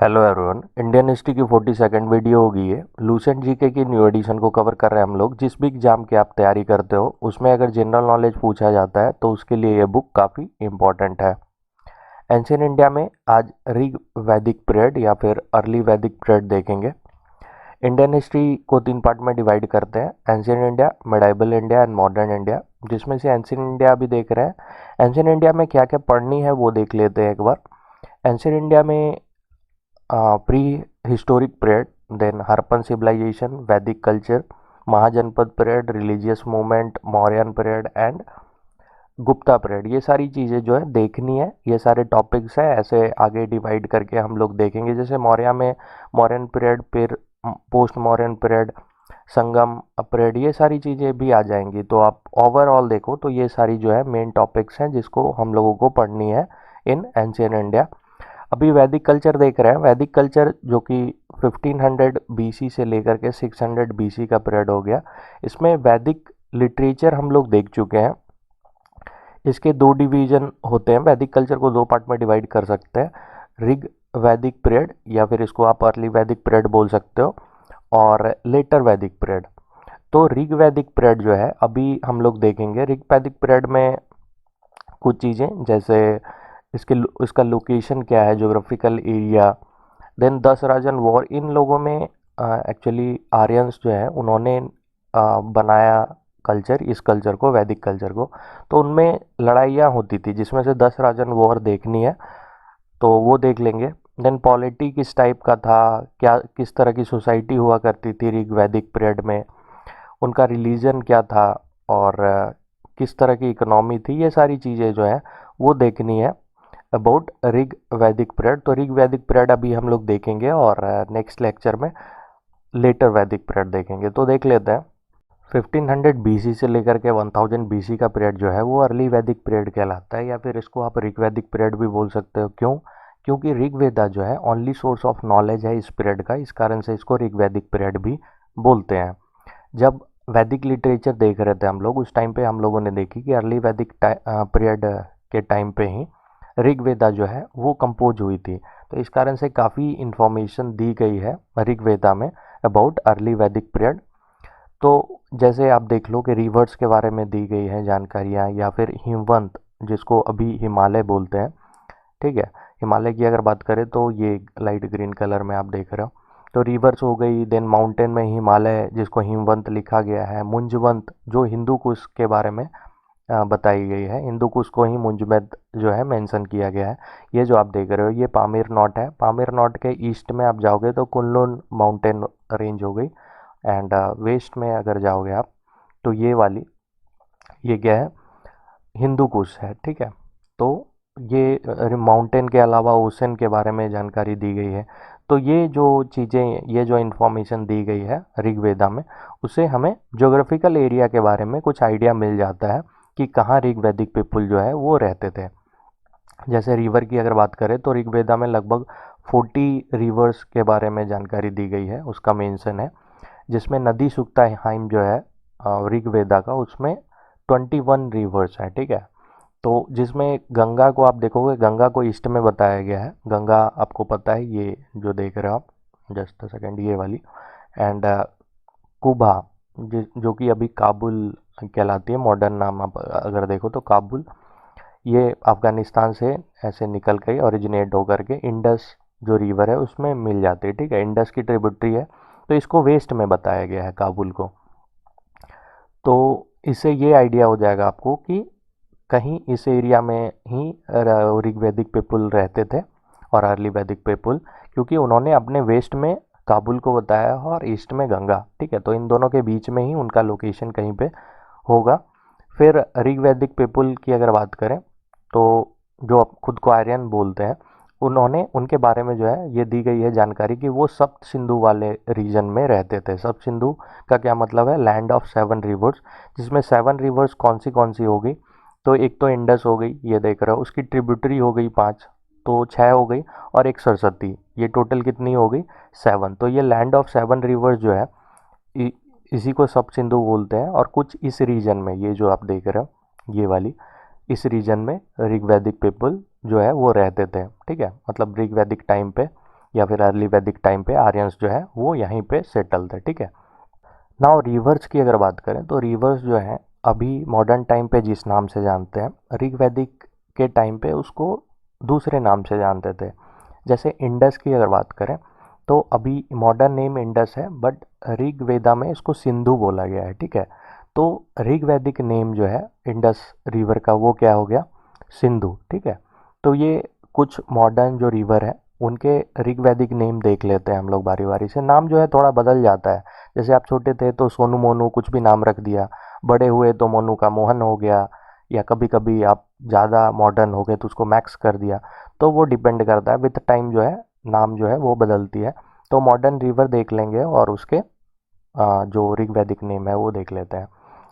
Hello everyone. Indian history की 42nd video होगी ये। लूसेंट जीके की न्यू एडिशन को कवर कर रहे हैं हम लोग। जिस भी एग्जाम की आप तैयारी करते हो उसमें अगर जनरल नॉलेज पूछा जाता है तो उसके लिए ये बुक काफ़ी इम्पोर्टेंट है। एंशियंट इंडिया में आज ऋग वैदिक पीरियड या फिर अर्ली वैदिक पीरियड देखेंगे। इंडियन हिस्ट्री को 3 पार्ट में डिवाइड करते हैं: ancient India, medieval India and modern India. जिसमें से एंशियंट इंडिया अभी देख रहे हैं। एंशियंट इंडिया में क्या क्या पढ़नी है वो देख लेते हैं एक बार। एंशियंट इंडिया में prehistoric period, then Harappan civilisation, Vedic culture, Mahajanapada period, religious movement, Mauryan period and Gupta period. ये सारी चीज़ें जो है देखनी है। ये सारे टॉपिक्स हैं, ऐसे आगे डिवाइड करके हम लोग देखेंगे। जैसे मौर्य में मौर्यन पीरियड, फिर पोस्ट मौर्यन पीरियड, संगम पीरियड, ये सारी चीज़ें भी आ जाएंगी। तो आप ओवरऑल देखो तो ये सारी जो है मेन टॉपिक्स हैं जिसको हम लोगों को पढ़नी है इन एंशियंट इंडिया। अभी वैदिक कल्चर देख रहे हैं। वैदिक कल्चर जो कि 1500 बीसी से लेकर के 600 बीसी का पीरियड हो गया। इसमें वैदिक लिटरेचर हम लोग देख चुके हैं। इसके 2 डिवीजन होते हैं। वैदिक कल्चर को 2 पार्ट में डिवाइड कर सकते हैं: ऋग वैदिक पीरियड या फिर इसको आप अर्ली वैदिक पीरियड बोल सकते हो, और लेटर वैदिक पीरियड। तो ऋग वैदिक पीरियड जो है अभी हम लोग देखेंगे। ऋग वैदिक पीरियड में कुछ चीज़ें जैसे इसके इसका लोकेशन क्या है, ज्योग्राफिकल एरिया, देन 10 राजन वॉर। इन लोगों में एक्चुअली आर्यंस जो है उन्होंने बनाया कल्चर, इस कल्चर को, वैदिक कल्चर को। तो उनमें लड़ाइयाँ होती थी जिसमें से 10 राजन वॉर देखनी है तो वो देख लेंगे। देन पॉलिटी किस टाइप का था, क्या किस तरह की सोसाइटी हुआ करती थी ऋग वैदिक पीरियड में, उनका रिलीजन क्या था, और किस तरह की इकोनॉमी थी, ये सारी चीज़ें जो है वो देखनी है अबाउट ऋग वैदिक पीरियड। तो ऋग वैदिक पीरियड अभी हम लोग देखेंगे और नेक्स्ट लेक्चर में लेटर वैदिक पीरियड देखेंगे। तो देख लेते हैं। 1500 बीसी से लेकर के 1000 बीसी का पीरियड जो है वो अर्ली वैदिक पीरियड कहलाता है, या फिर इसको आप ऋग वैदिक पीरियड भी बोल सकते हो। क्यों? क्योंकि ऋग वेदा जो है ओनली सोर्स ऑफ नॉलेज है इस पीरियड का। इस कारण से इसको ऋग वैदिक पीरियड भी बोलते हैं। जब वैदिक लिटरेचर देख रहे थे हम लोग, उस टाइम पे हम लोगों ने देखी कि अर्ली वैदिक पीरियड के टाइम पे ही ऋग वेदा जो है वो कंपोज हुई थी। तो इस कारण से काफ़ी इंफॉर्मेशन दी गई है ऋग वेदा में अबाउट अर्ली वैदिक पीरियड। तो जैसे आप देख लो कि रिवर्स के बारे में दी गई है जानकारियाँ, या फिर हिमवंत जिसको अभी हिमालय बोलते हैं। ठीक है, हिमालय की अगर बात करें तो ये लाइट ग्रीन कलर में आप देख रहे हो, तो रिवर्स हो गई। देन माउंटेन में हिमालय जिसको हिमवंत लिखा गया है। मुंजवंत जो हिंदू कुश के बारे में बताई गई है, हिंदू कुश को ही मुंज में जो है मेंशन किया गया है। ये जो आप देख रहे हो ये पामीर नॉट है। पामीर नॉट के ईस्ट में आप जाओगे तो कुनलुन माउंटेन रेंज हो गई, एंड वेस्ट में अगर जाओगे आप तो ये वाली, ये क्या है, हिंदू कुश है। ठीक है, तो ये माउंटेन के अलावा ओशन के बारे में जानकारी दी गई है। तो ये जो चीज़ें, ये जो इन्फॉर्मेशन दी गई है ऋग्वेदा में, उससे हमें ज्योग्राफिकल एरिया के बारे में कुछ आइडिया मिल जाता है कि कहाँ ऋग्वैदिक पीपुल जो है वो रहते थे। जैसे रिवर की अगर बात करें तो ऋग्वेदा में लगभग 40 रिवर्स के बारे में जानकारी दी गई है, उसका मेंशन है। जिसमें नदी सुक्ता हाइम जो है ऋग्वेदा का, उसमें 21 रिवर्स है। ठीक है, तो जिसमें गंगा को आप देखोगे, गंगा को ईस्ट में बताया गया है। गंगा आपको पता है, ये जो देख रहे हो आप, जस्ट अ सेकेंड, ये वाली। एंड कुबा जो कि अभी काबुल कहलाती है, मॉडर्न नाम आप अगर देखो तो काबुल, ये अफगानिस्तान से ऐसे निकल के ओरिजिनेट होकर के इंडस जो रिवर है उसमें मिल जाती है। ठीक है, इंडस की ट्रिब्यूटरी है, तो इसको वेस्ट में बताया गया है काबुल को। तो इससे ये आइडिया हो जाएगा आपको कि कहीं इस एरिया में ही ऋग्वैदिक पीपुल रहते थे और अर्ली वैदिक पीपुल, क्योंकि उन्होंने अपने वेस्ट में काबुल को बताया है और ईस्ट में गंगा। ठीक है, तो इन दोनों के बीच में ही उनका लोकेशन कहीं पे होगा। फिर ऋग्वैदिक पीपुल की अगर बात करें तो जो खुद को आर्यन बोलते हैं, उन्होंने, उनके बारे में जो है ये दी गई है जानकारी कि वो सप्त सिंधु वाले रीजन में रहते थे। सप्त सिंधु का क्या मतलब है? Land of 7 reverse. जिसमें 7 रिवर्स कौन सी होगी? तो एक तो इंडस हो गई, ये देख रहे हो, उसकी ट्रिब्यूटरी हो गई 5, तो 6 हो गई, और एक सरस्वती, ये टोटल कितनी हो गई? 7। तो ये लैंड ऑफ 7 रिवर्स जो है इसी को सब सिंधु बोलते हैं। और कुछ इस रीजन में, ये जो आप देख रहे हो ये वाली, इस रीजन में ऋग्वैदिक पीपल जो है वो रहते थे। ठीक है, मतलब ऋग्वैदिक टाइम पे या फिर अर्ली वैदिक टाइम पे आर्यंस जो है वो यहीं पे सेटल थे, ठीक है। नाउ रिवर्स की अगर बात करें तो रिवर्स जो है अभी मॉडर्न टाइम पे जिस नाम से जानते हैं, ऋग वैदिक के टाइम पे उसको दूसरे नाम से जानते थे। जैसे इंडस की अगर बात करें तो अभी मॉडर्न नेम इंडस है, बट ऋग वेदा में इसको सिंधु बोला गया है, ठीक है। तो ऋग वैदिक नेम जो है इंडस रिवर का वो क्या हो गया, सिंधु, ठीक है। तो ये कुछ मॉडर्न जो रिवर है उनके ऋग वैदिक नेम देख लेते हैं हम लोग बारी बारी से। नाम जो है थोड़ा बदल जाता है, जैसे आप छोटे थे तो सोनू मोनू कुछ भी नाम रख दिया, बड़े हुए तो मोनू का मोहन हो गया, या कभी कभी आप ज़्यादा मॉडर्न हो गए तो उसको मैक्स कर दिया। तो वो डिपेंड करता है, विथ टाइम जो है नाम जो है वो बदलती है। तो मॉडर्न रिवर देख लेंगे और उसके जो ऋग्वैदिक नेम है वो देख लेते हैं।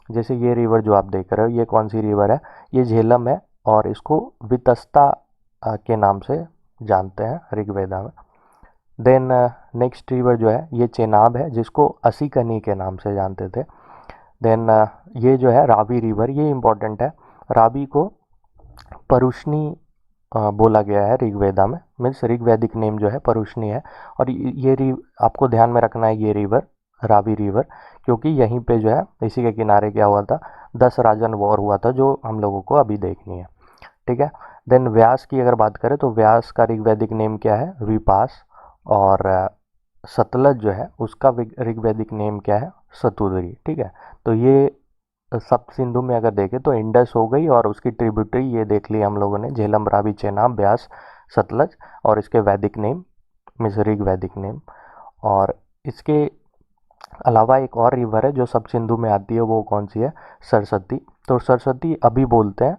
जैसे ये रिवर जो आप देख रहे हो ये कौन सी रिवर है, ये झेलम है, और इसको वितस्ता के नाम से जानते हैं ऋग्वेदा में। देन नेक्स्ट रिवर जो है ये चेनाब है, जिसको असीकनी के नाम से जानते थे। देन ये जो है रावी रिवर, ये इंपॉर्टेंट है। रावी को परुष्णी बोला गया है ऋग्वेदा में, मीन्स ऋग्वैदिक नेम जो है परुष्णी है। और आपको ध्यान में रखना है ये रिवर, रावी रिवर, क्योंकि यहीं पे जो है इसी के किनारे क्या हुआ था, 10 राजन वॉर हुआ था, जो हम लोगों को अभी देखनी है, ठीक है। देन व्यास की अगर बात करें तो व्यास का ऋग्वैदिक नेम क्या है, विपास। और सतलज जो है उसका ऋग्वैदिक नेम क्या है, सतुदरी, ठीक है। तो ये सप्त सिंधु में अगर देखें तो इंडस हो गई, और उसकी ट्रिब्यूटरी ये देख ली हम लोगों ने, झेलम, रावी, चेनाब, ब्यास, सतलज, और इसके वैदिक नेम मीन्स ऋग वैदिक नेम। और इसके अलावा एक और रिवर है जो सब सिंधु में आती है, वो कौन सी है, सरस्वती। तो सरस्वती अभी बोलते हैं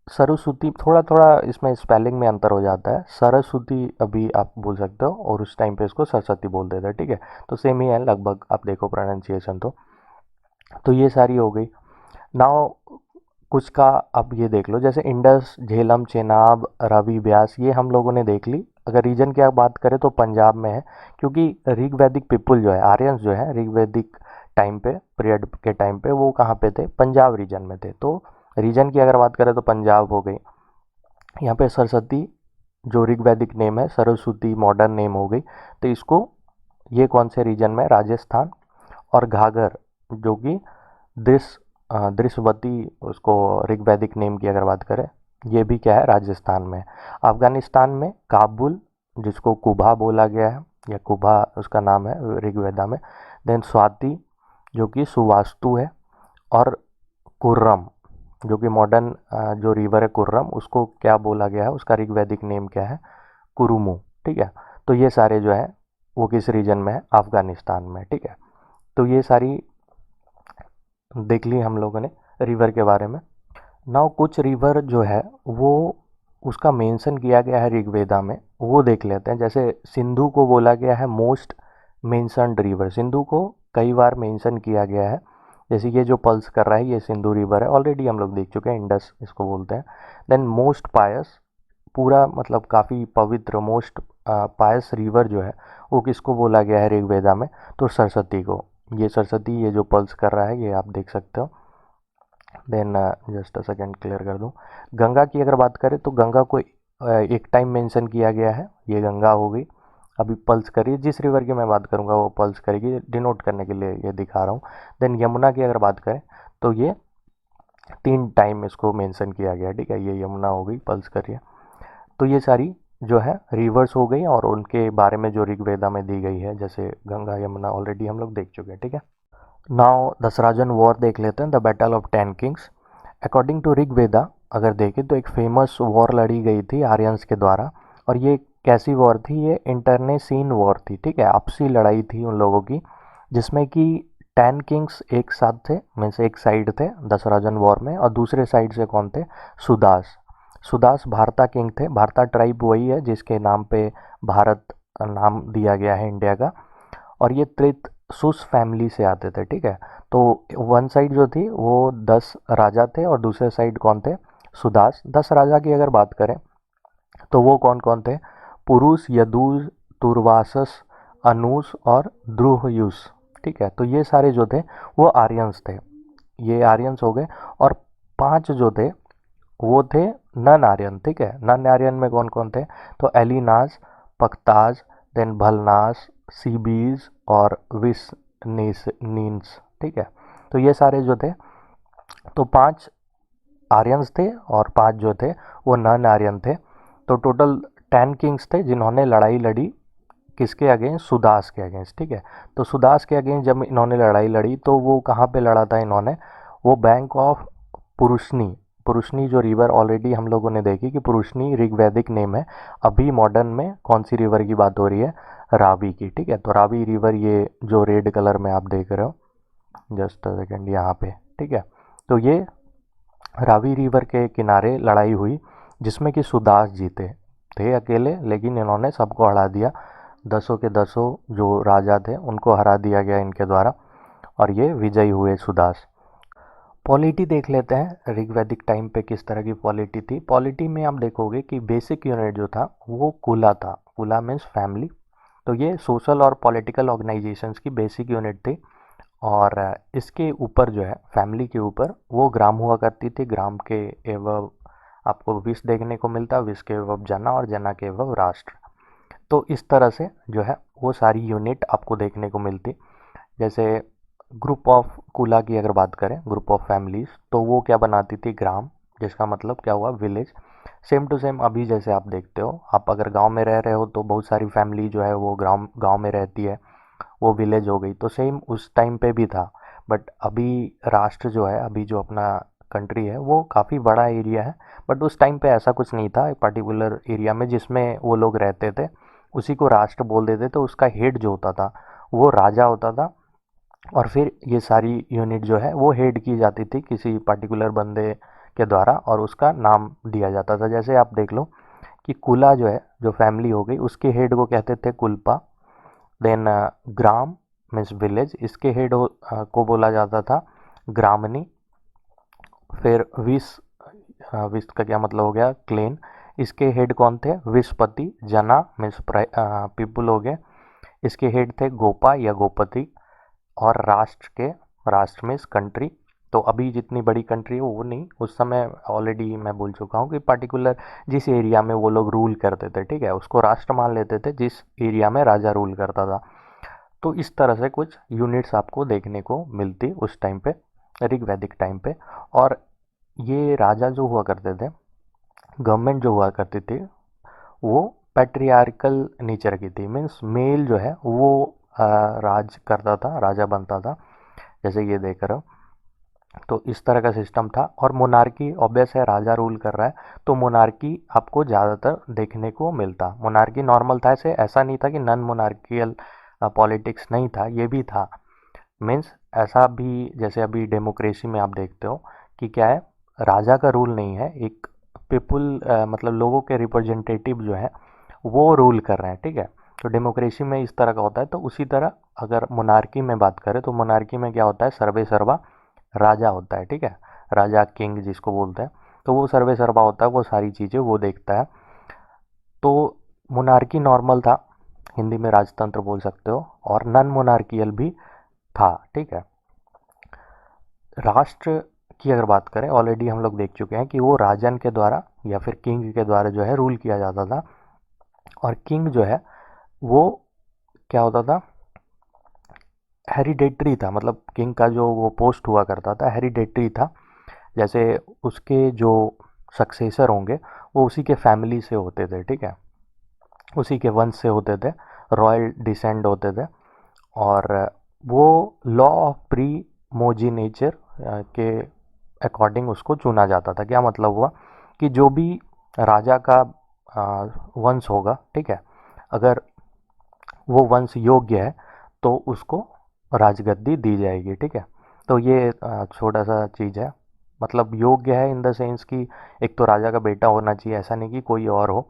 सरस्वती, थोड़ा थोड़ा इसमें स्पेलिंग में अंतर हो जाता है। सरस्वती अभी आप बोल सकते हो, और उस टाइम पे इसको सरस्वती बोल देते हैं, ठीक है। तो सेम ही है लगभग, आप देखो प्रोनाउंसिएशन तो ये सारी हो गई। नाउ कुछ का अब ये देख लो, जैसे इंडस, झेलम, चेनाब, रावी, ब्यास, ये हम लोगों ने देख ली। अगर रीजन की आप बात करें तो पंजाब में है, क्योंकि ऋग वैदिक पीपुल जो है, आर्यंस जो है ऋग वैदिक टाइम पे, पीरियड के टाइम पे वो कहाँ पे थे, पंजाब रीजन में थे। तो रीजन की अगर बात करें तो पंजाब हो गई। यहाँ पे सरस्वती जो ऋग वैदिक नेम है, सरस्वती मॉडर्न नेम हो गई। तो इसको ये कौन से रीजन में, राजस्थान। और घाघर जो कि दृश दृश्यवती, उसको ऋग्वैदिक नेम की अगर बात करें, ये भी क्या है, राजस्थान में। अफगानिस्तान में काबुल, जिसको कुबा बोला गया है, या कुबा उसका नाम है ऋग्वेदा में। देन स्वाति जो कि सुवास्तु है। और कुर्रम जो कि मॉडर्न जो रिवर है कुर्रम, उसको क्या बोला गया है, उसका ऋग्वैदिक नेम क्या है, कुरुमु, ठीक है। तो ये सारे जो है वो किस रीजन में है, अफगानिस्तान में, ठीक है। तो ये सारी देख ली हम लोगों ने रिवर के बारे में। नाउ कुछ रिवर जो है वो उसका मेंशन किया गया है ऋग्वेदा में, वो देख लेते हैं। जैसे सिंधु को बोला गया है मोस्ट मेंशनड रिवर, सिंधु को कई बार मेंशन किया गया है। जैसे ये जो पल्स कर रहा है ये सिंधु रिवर है, ऑलरेडी हम लोग देख चुके हैं, इंडस इसको बोलते हैं। देन मोस्ट पायस, पूरा मतलब काफ़ी पवित्र, मोस्ट पायस रिवर जो है वो किसको बोला गया है ऋग्वेदा में, तो सरस्वती को। ये सरस्वती, ये जो पल्स कर रहा है ये आप देख सकते हो। Then just a second clear कर दूँ। गंगा की अगर बात करें तो गंगा को एक टाइम मेंशन किया गया है, ये गंगा हो गई। अभी पल्स करिए, जिस रिवर की मैं बात करूँगा वो पल्स करेगी, डिनोट करने के लिए ये दिखा रहा हूँ। देन यमुना की अगर बात करें तो ये 3 टाइम इसको मेंशन किया गया है, ठीक है। ये यमुना हो गई, पल्स करिए। तो ये सारी जो है रिवर्स हो गई, और उनके बारे में जो ऋग्वेदा में दी गई है, जैसे गंगा, यमुना, ऑलरेडी हम लोग देख चुके हैं, ठीक है। नाउ दसराजन वॉर देख लेते हैं, the battle of 10 kings. According to Rigveda अगर देखें तो एक फेमस वॉर लड़ी गई थी आर्यंस के द्वारा। और ये कैसी वॉर थी, ये इंटरनेसीन वॉर थी, ठीक है, आपसी लड़ाई थी उन लोगों की, जिसमें कि 10 किंग्स एक साथ थे, मीन्स एक साइड थे दसराजन वॉर में, और दूसरे साइड से कौन थे, सुदास। सुदास भारता किंग थे। भारता ट्राइब वही है जिसके नाम पे भारत नाम दिया गया है इंडिया का। और ये त्रित सुस फैमिली से आते थे, ठीक है। तो वन साइड जो थी वो 10 राजा थे, और दूसरे साइड कौन थे, सुदास। 10 राजा की अगर बात करें तो वो कौन कौन थे, पुरुष, यदुष, तुर्वासस, अनूस और द्रुहयुस, ठीक है। तो ये सारे जो थे वो आर्यंस थे, ये आर्यंस हो गए। और 5 जो थे वो थे नन आर्यन, ठीक है। नन आर्यन में कौन कौन थे, तो एलिनास, पख्ताज, देन भलनास, सीबीज और विस्नीस, ठीक है। तो ये सारे जो थे, तो 5 आर्यंस थे और 5 जो थे वो नॉन आर्यन थे। तो टोटल 10 किंग्स थे जिन्होंने लड़ाई लड़ी किसके अगेंस्ट, सुदास के अगेंस्ट, ठीक है। तो सुदास के अगेंस्ट जब इन्होंने लड़ाई लड़ी तो वो कहाँ पे लड़ा था इन्होंने, वो बैंक ऑफ पुरुषनी, पुरुषनी जो रिवर ऑलरेडी हम लोगों ने देखी कि पुरुषनी ऋग्वैदिक नेम है। अभी मॉडर्न में कौन सी रिवर की बात हो रही है, रावी की, ठीक है। तो रावी रिवर ये जो रेड कलर में आप देख रहे हो, जस्ट सेकेंड यहाँ पे, ठीक है। तो ये रावी रिवर के किनारे लड़ाई हुई जिसमें कि सुदास जीते थे अकेले, लेकिन इन्होंने सबको हरा दिया। 10 के 10 जो राजा थे उनको हरा दिया गया इनके द्वारा और ये विजयी हुए सुदास। पॉलिटी देख लेते हैं ऋग्वैदिक टाइम पे किस तरह की पॉलिटी थी। पॉलिटी में आप देखोगे कि बेसिक यूनिट जो था वो कुला था। कुला मीन्स फैमिली। तो ये सोशल और पॉलिटिकल ऑर्गेनाइजेशंस की बेसिक यूनिट थी। और इसके ऊपर जो है फैमिली के ऊपर वो ग्राम हुआ करती थी। ग्राम के एवं आपको विष देखने को मिलता, विष के एवं जना और जना के एवं राष्ट्र। तो इस तरह से जो है वो सारी यूनिट आपको देखने को मिलती। जैसे ग्रुप ऑफ कुला की अगर बात करें, ग्रुप ऑफ फैमिलीज, तो वो क्या बनाती थी, ग्राम, जिसका मतलब क्या हुआ, विलेज। सेम टू सेम अभी जैसे आप देखते हो, आप अगर गांव में रह रहे हो तो बहुत सारी फैमिली जो है वो गांव गांव में रहती है, वो विलेज हो गई। तो सेम उस टाइम पे भी था। बट अभी राष्ट्र जो है, अभी जो अपना कंट्री है वो काफ़ी बड़ा एरिया है। बट उस टाइम पे ऐसा कुछ नहीं था। एक पर्टिकुलर एरिया में जिसमें वो लोग रहते थे उसी को राष्ट्र बोल देते थे। उसका हेड जो होता था वो राजा होता था। और फिर ये सारी यूनिट जो है वो हेड की जाती थी किसी पर्टिकुलर बंदे के द्वारा और उसका नाम दिया जाता था। जैसे आप देख लो कि कुला जो है, जो फैमिली हो गई, उसके हेड को कहते थे कुलपा। देन ग्राम मीन्स विलेज, इसके हेड को बोला जाता था ग्रामनी। फिर विस का क्या मतलब हो गया, क्लेन। इसके हेड कौन थे, विस्पति। जना मीन्स पीपुल हो गए, इसके हेड थे गोपा या गोपति। और राष्ट्र मीन्स कंट्री। तो अभी जितनी बड़ी कंट्री है वो नहीं, उस समय ऑलरेडी मैं बोल चुका हूँ कि पर्टिकुलर जिस एरिया में वो लोग रूल करते थे, ठीक है, उसको राष्ट्र मान लेते थे जिस एरिया में राजा रूल करता था। तो इस तरह से कुछ यूनिट्स आपको देखने को मिलती उस टाइम पे, ऋग्वैदिक टाइम पे। और ये राजा जो हुआ करते थे, गवर्नमेंट जो हुआ करती थी, वो पैट्रियार्कल नेचर की थी। मीन्स मेल जो है वो राज करता था, राजा बनता था, जैसे ये देख रहे हो। तो इस तरह का सिस्टम था। और मोनार्की ऑब्वियस है, राजा रूल कर रहा है तो मोनार्की आपको ज़्यादातर देखने को मिलता। मोनार्की नॉर्मल था, ऐसा नहीं था कि नॉन मोनार्कियल पॉलिटिक्स नहीं था, ये भी था। मीन्स ऐसा भी, जैसे अभी डेमोक्रेसी में आप देखते हो कि क्या है, राजा का रूल नहीं है, एक पीपुल मतलब लोगों के रिप्रेजेंटेटिव जो है वो रूल कर रहे हैं, ठीक है। तो डेमोक्रेसी में इस तरह का होता है। तो उसी तरह अगर मोनार्की में बात करें तो मोनार्की में क्या होता है, सर्वे सर्वा राजा होता है, ठीक है। राजा किंग जिसको बोलते हैं, तो वो सर्वे सर्वा होता है, वो सारी चीज़ें वो देखता है। तो मोनार्की नॉर्मल था, हिंदी में राजतंत्र बोल सकते हो, और नॉन मोनार्कियल भी था, ठीक है। राष्ट्र की अगर बात करें, ऑलरेडी हम लोग देख चुके हैं कि वो राजन के द्वारा या फिर किंग के द्वारा जो है रूल किया जाता था। और किंग जो है वो क्या होता था, हेरिडेटरी था। मतलब किंग का जो वो पोस्ट हुआ करता था हेरिडेटरी था। जैसे उसके जो सक्सेसर होंगे वो उसी के फैमिली से होते थे, ठीक है, उसी के वंश से होते थे, रॉयल डिसेंड होते थे। और वो लॉ ऑफ प्री मोजिनेचर के अकॉर्डिंग उसको चुना जाता था। क्या मतलब हुआ कि जो भी राजा का वंश होगा, ठीक है, अगर वो वंश योग्य है तो उसको राजगद्दी दी जाएगी, ठीक है। तो ये छोटा सा चीज़ है। मतलब योग्य है इन द सेंस कि एक तो राजा का बेटा होना चाहिए, ऐसा नहीं कि कोई और हो,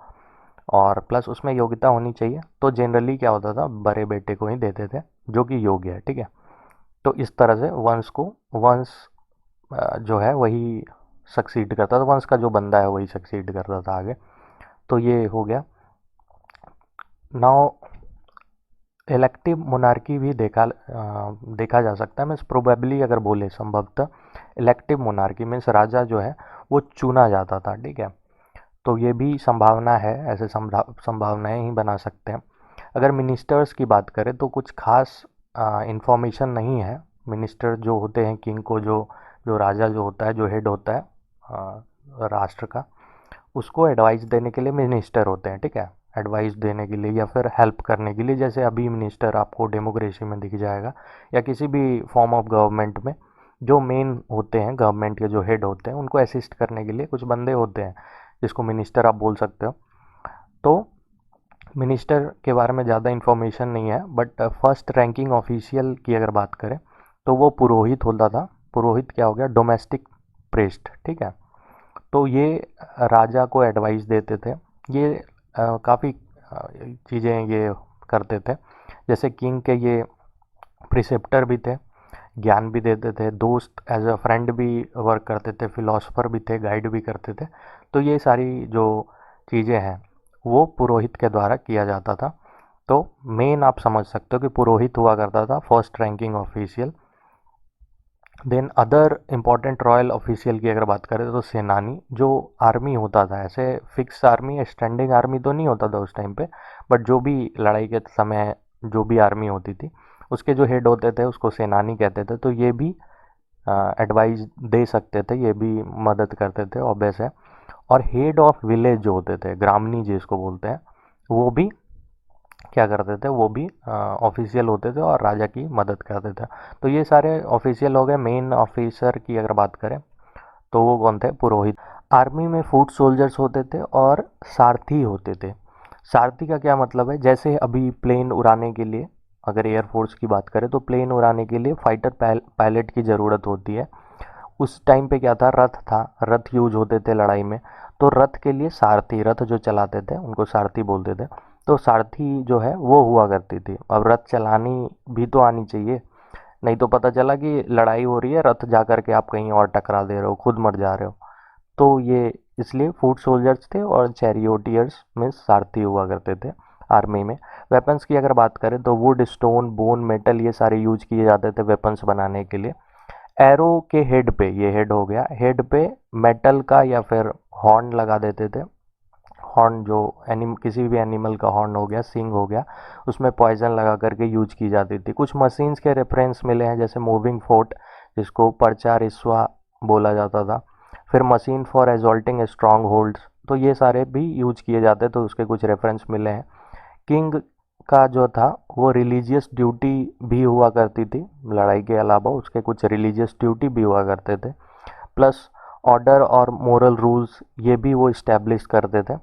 और प्लस उसमें योग्यता होनी चाहिए। तो जनरली क्या होता था, बड़े बेटे को ही देते थे जो कि योग्य है, ठीक है। तो इस तरह से वंश जो है वही सक्सीड करता था, वंश का जो बंदा है वही सक्सीड करता था आगे। तो ये हो गया। नाउ इलेक्टिव मोनार्की भी देखा जा सकता है। मीन्स प्रोबेबली अगर बोले संभवतः इलेक्टिव मोनार्की मीन्स राजा जो है वो चुना जाता था, ठीक है। तो ये भी संभावना है, ऐसे संभावनाएं ही बना सकते हैं। अगर मिनिस्टर्स की बात करें तो कुछ खास इंफॉर्मेशन नहीं है। मिनिस्टर जो होते हैं, किंग को जो जो राजा जो होता है, जो हेड होता है राष्ट्र का, उसको एडवाइस देने के लिए मिनिस्टर होते हैं, ठीक है। एडवाइस देने के लिए या फिर हेल्प करने के लिए, जैसे अभी मिनिस्टर आपको डेमोक्रेसी में दिख जाएगा या किसी भी फॉर्म ऑफ गवर्नमेंट में जो मेन होते हैं, गवर्नमेंट के जो हेड होते हैं, उनको असिस्ट करने के लिए कुछ बंदे होते हैं जिसको मिनिस्टर आप बोल सकते हो। तो मिनिस्टर के बारे में ज़्यादा इन्फॉर्मेशन नहीं है, बट फर्स्ट रैंकिंग ऑफिशियल की अगर बात करें तो वो पुरोहित होता था। पुरोहित क्या हो गया, डोमेस्टिक प्रेस्ट, ठीक है। तो ये राजा को एडवाइस देते थे। ये काफ़ी चीज़ें ये करते थे, जैसे किंग के ये प्रिसेप्टर भी थे, ज्ञान भी देते थे, दोस्त एज अ फ्रेंड भी वर्क करते थे, फिलोसफर भी थे, गाइड भी करते थे। तो ये सारी जो चीज़ें हैं वो पुरोहित के द्वारा किया जाता था। तो मेन आप समझ सकते हो कि पुरोहित हुआ करता था first ranking official. Then other important royal official की अगर बात करें तो सेनानी, जो आर्मी होता था, ऐसे फिक्स आर्मी, स्टैंडिंग आर्मी तो नहीं होता था उस टाइम पे, बट जो भी लड़ाई के समय जो भी आर्मी होती थी उसके जो हेड होते थे उसको सेनानी कहते थे। तो ये भी एडवाइस दे सकते थे, ये भी मदद करते थे, ऑब्वियस है। और हेड ऑफ विलेज जो होते थे, ग्रामनी जिसको बोलते हैं, वो भी क्या करते थे, वो भी ऑफिशियल होते थे और राजा की मदद करते थे। तो ये सारे ऑफिशियल हो गए। मेन ऑफिसर की अगर बात करें तो वो कौन थे, पुरोहित। आर्मी में फुट सोल्जर्स होते थे और सारथी होते थे। सारथी का क्या मतलब है, जैसे अभी प्लेन उड़ाने के लिए, अगर एयरफोर्स की बात करें तो प्लेन उड़ाने के लिए फाइटर पायलट की ज़रूरत होती है। उस टाइम पे क्या था, रथ था, रथ यूज होते थे लड़ाई में। तो रथ के लिए सारथी, रथ जो चलाते थे उनको सारथी बोलते थे। तो सारथी जो है वो हुआ करती थी। अब रथ चलानी भी तो आनी चाहिए, नहीं तो पता चला कि लड़ाई हो रही है, रथ जा कर के आप कहीं और टकरा दे रहे हो, खुद मर जा रहे हो। तो ये इसलिए फुट सोल्जर्स थे और चैरियोटियर्स में सारथी हुआ करते थे आर्मी में। वेपन्स की अगर बात करें तो वुड, स्टोन, बोन, मेटल, ये सारे यूज किए जाते थे वेपन्स बनाने के लिए। एरो के हेड पे, ये हेड हो गया, हेड पे मेटल का या फिर हॉर्न लगा देते थे। हॉर्न जो किसी भी एनिमल का हॉर्न हो गया, सिंग हो गया, उसमें पॉइजन लगा करके यूज की जाती थी। कुछ मशीन्स के रेफरेंस मिले हैं, जैसे मूविंग फोर्ट जिसको परचा रिस्वा बोला जाता था, फिर मशीन फॉर एजॉल्टिंग स्ट्रॉन्ग होल्ड्स। तो ये सारे भी यूज किए जाते, तो उसके कुछ रेफरेंस मिले हैं। किंग का जो था वो रिलीजियस ड्यूटी भी हुआ करती थी, लड़ाई के अलावा उसके कुछ रिलीजियस ड्यूटी भी हुआ करते थे। प्लस ऑर्डर और मोरल रूल्स ये भी वो इस्टेब्लिश करते थे।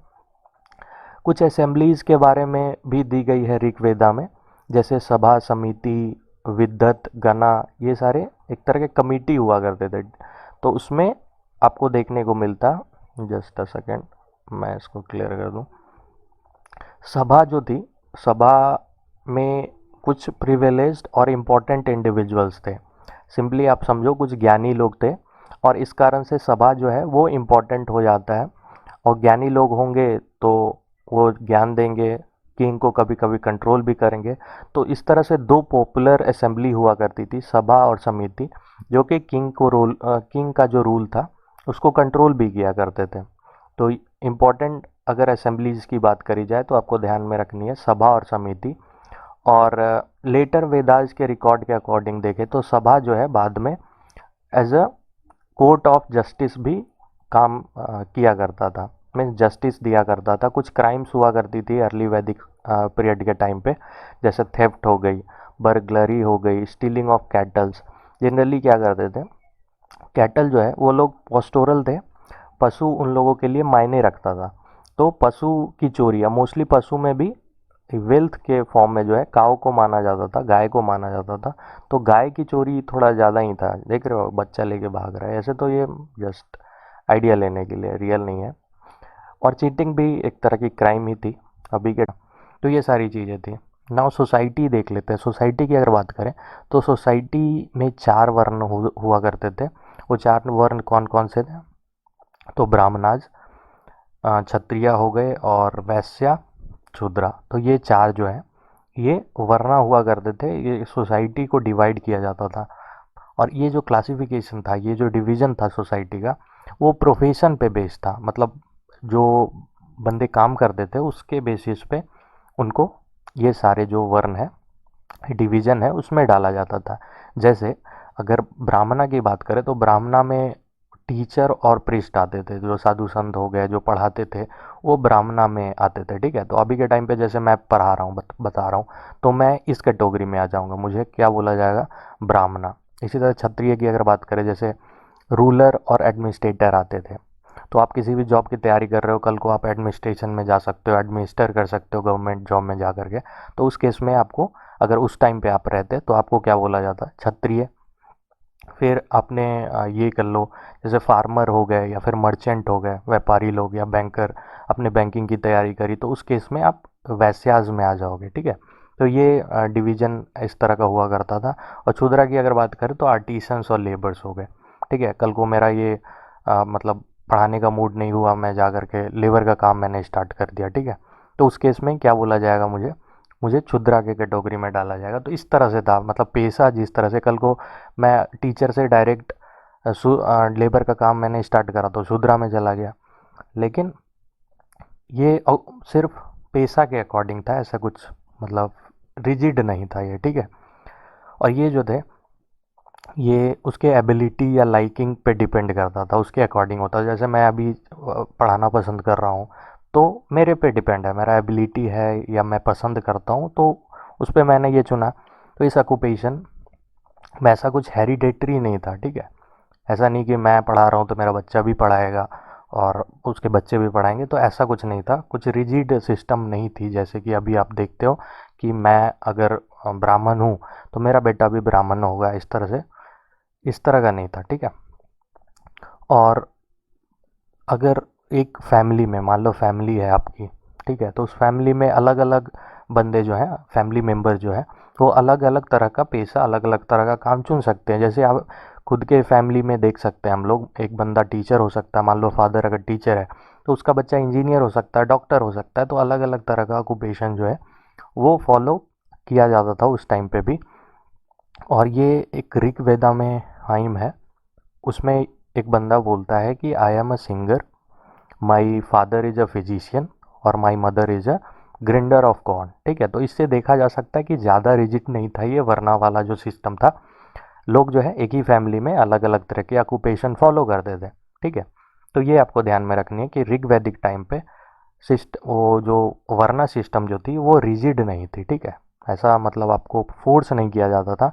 कुछ असेंबलीज के बारे में भी दी गई है ऋग्वेदा में, जैसे सभा, समिति, विद्वत, गणा, ये सारे एक तरह के कमिटी हुआ करते थे। तो उसमें आपको देखने को मिलता, जस्ट अ सेकेंड मैं इसको क्लियर कर दूं। सभा जो थी, सभा में कुछ प्रिविलेज्ड और इम्पोर्टेंट इंडिविजुअल्स थे। सिंपली आप समझो कुछ ज्ञानी लोग थे, और इस कारण से सभा जो है वो इम्पोर्टेंट हो जाता है। और ज्ञानी लोग होंगे तो वो ज्ञान देंगे, किंग को कभी कभी कंट्रोल भी करेंगे। तो इस तरह से दो पॉपुलर असेंबली हुआ करती थी, सभा और समिति, जो कि किंग का जो रूल था उसको कंट्रोल भी किया करते थे। तो इम्पोर्टेंट अगर असेंबलीज की बात करी जाए तो आपको ध्यान में रखनी है सभा और समिति। और लेटर वेदास के रिकॉर्ड के अकॉर्डिंग देखें तो सभा जो है बाद में as a court of justice भी काम किया करता था, मीन्स जस्टिस दिया करता था। कुछ क्राइम्स हुआ करती थी अर्ली वैदिक पीरियड के टाइम पे, जैसे थेफ्ट हो गई, बर्गलरी हो गई, स्टीलिंग ऑफ कैटल्स। जनरली क्या करते थे, कैटल जो है वो लोग पॉस्टोरल थे, पशु उन लोगों के लिए मायने रखता था। तो पशु की चोरी, या मोस्टली पशु में भी वेल्थ के फॉर्म में जो है काऊ को माना जाता था, गाय को माना जाता था। तो गाय की चोरी थोड़ा ज़्यादा ही था, देख रहे हो बच्चा लेके भाग रहा है, ऐसे तो ये जस्ट आइडिया लेने के लिए, रियल नहीं है। और चीटिंग भी एक तरह की क्राइम ही थी अभी के। तो ये सारी चीज़ें थी। नाउ सोसाइटी देख लेते हैं। सोसाइटी की अगर बात करें तो सोसाइटी में चार वर्ण हुआ करते थे। वो चार वर्ण कौन कौन से थे, तो ब्राह्मणाज, क्षत्रिय हो गए, और वैश्या, शूद्रा। तो ये चार जो है ये वर्ण हुआ करते थे, ये सोसाइटी को डिवाइड किया जाता था। और ये जो क्लासिफिकेशन था, ये जो डिवीज़न था सोसाइटी का, वो प्रोफेशन पे बेस्ड था। मतलब जो बंदे काम करते थे उसके बेसिस पे उनको ये सारे जो वर्ण है, डिवीज़न है, उसमें डाला जाता था। जैसे अगर ब्राह्मणा की बात करें तो ब्राह्मणा में टीचर और प्रीस्ट आते थे, जो साधु संत हो गए जो पढ़ाते थे वो ब्राह्मणा में आते थे, ठीक है। तो अभी के टाइम पे जैसे मैं पढ़ा रहा हूँ, बता रहा हूँ, तो मैं इस कैटेगरी में आ जाऊँगा, मुझे क्या बोला जाएगा, ब्राह्मणा। इसी तरह क्षत्रिय की अगर बात करें, जैसे रूलर और एडमिनिस्ट्रेटर आते थे। तो आप किसी भी जॉब की तैयारी कर रहे हो, कल को आप एडमिनिस्ट्रेशन में जा सकते हो, एडमिनिस्टर कर सकते हो गवर्नमेंट जॉब में जा करके। तो उस केस में आपको, अगर उस टाइम पे आप रहते तो आपको क्या बोला जाता, क्षत्रिय। फिर आपने ये कर लो, जैसे फार्मर हो गए या फिर मर्चेंट हो गए, व्यापारी लोग या बैंकर, अपने बैंकिंग की तैयारी करी, तो उस केस में आप वैश्याज में आ जाओगे, ठीक है। तो ये डिवीज़न इस तरह का हुआ करता था। और क्षुद्रा की अगर बात करें तो आर्टिसंस और लेबर्स हो गए, ठीक है। कल को मेरा ये मतलब पढ़ाने का मूड नहीं हुआ, मैं जा कर के लेबर का काम मैंने स्टार्ट कर दिया, ठीक है। तो उस केस में क्या बोला जाएगा, मुझे मुझे क्षुद्रा के कैटेगरी में डाला जाएगा। तो इस तरह से था, मतलब पेशा जिस तरह से, कल को मैं टीचर से डायरेक्ट लेबर का काम मैंने स्टार्ट करा तो शूद्रा में चला गया। लेकिन ये सिर्फ पेशा के अकॉर्डिंग था, ऐसा कुछ मतलब रिजिड नहीं था ये, ठीक है। और ये जो थे, ये उसके एबिलिटी या लाइकिंग पे डिपेंड करता था, उसके अकॉर्डिंग होता। जैसे मैं अभी पढ़ाना पसंद कर रहा हूँ, तो मेरे पे डिपेंड है, मेरा एबिलिटी है या मैं पसंद करता हूँ, तो उस पर मैंने ये चुना। तो इस ऑक्यूपेशन में ऐसा कुछ हेरिडेटरी नहीं था, ठीक है। ऐसा नहीं कि मैं पढ़ा रहा हूँ तो मेरा बच्चा भी पढ़ाएगा और उसके बच्चे भी पढ़ाएंगे, तो ऐसा कुछ नहीं था, कुछ रिजिड सिस्टम नहीं थी। जैसे कि अभी आप देखते हो कि मैं अगर ब्राह्मण हूँ तो मेरा बेटा भी ब्राह्मण होगा, इस तरह से, इस तरह का नहीं था, ठीक है। और अगर एक फैमिली में, मान लो फैमिली है आपकी, ठीक है, तो उस फैमिली में अलग अलग बंदे जो हैं, फैमिली मेम्बर जो है, वो अलग अलग तरह का पेशा, अलग अलग तरह का काम चुन सकते हैं। जैसे आप खुद के फैमिली में देख सकते हैं हम लोग, एक बंदा टीचर हो सकता है, मान लो फादर अगर टीचर है तो उसका बच्चा इंजीनियर हो सकता है, डॉक्टर हो सकता है। तो अलग अलग तरह का ऑक्यूपेशन जो है वो फॉलो किया जाता था उस टाइम पे भी। और ये एक ऋग वेदा में हाइम है, उसमें एक बंदा बोलता है कि I am a singer, my father is a physician और my mother is a grinder of corn, ठीक है। तो इससे देखा जा सकता है कि ज़्यादा रिजिड नहीं था ये वर्ना वाला जो सिस्टम था। लोग जो है एक ही फैमिली में अलग अलग तरह के ऑक्यूपेशन फॉलो करते थे, ठीक है। तो ये आपको ध्यान में रखनी है कि ऋग वैदिक टाइम पे वो जो वर्ना सिस्टम जो थी वो रिजिड नहीं थी, ठीक है। ऐसा मतलब आपको फोर्स नहीं किया जाता था।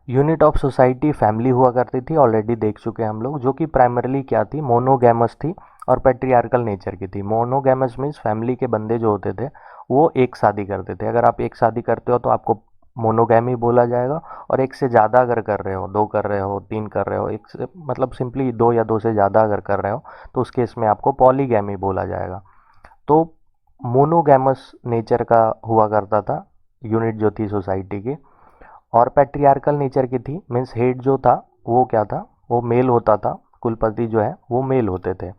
यूनिट ऑफ सोसाइटी फैमिली हुआ करती थी, ऑलरेडी देख चुके हैं हम लोग, जो कि प्राइमरली क्या थी, मोनोगैमस थी और पैट्रियार्कल नेचर की थी। मोनोगैमस मीन्स फैमिली के बंदे जो होते थे वो एक शादी करते थे। अगर आप एक शादी करते हो तो आपको मोनोगैमी बोला जाएगा। और एक से ज़्यादा अगर कर रहे हो, दो कर रहे हो, तीन कर रहे हो, एक से मतलब सिंपली दो या दो से ज़्यादा अगर कर रहे हो, तो उस केस में आपको पॉलीगैमी बोला जाएगा। तो मोनोगैमस नेचर का हुआ करता था यूनिट जो थी सोसाइटी की। और पैट्रियार्कल नेचर की थी, मीन्स हेड जो था वो क्या था, वो मेल होता था, कुलपति जो है वो मेल होते थे।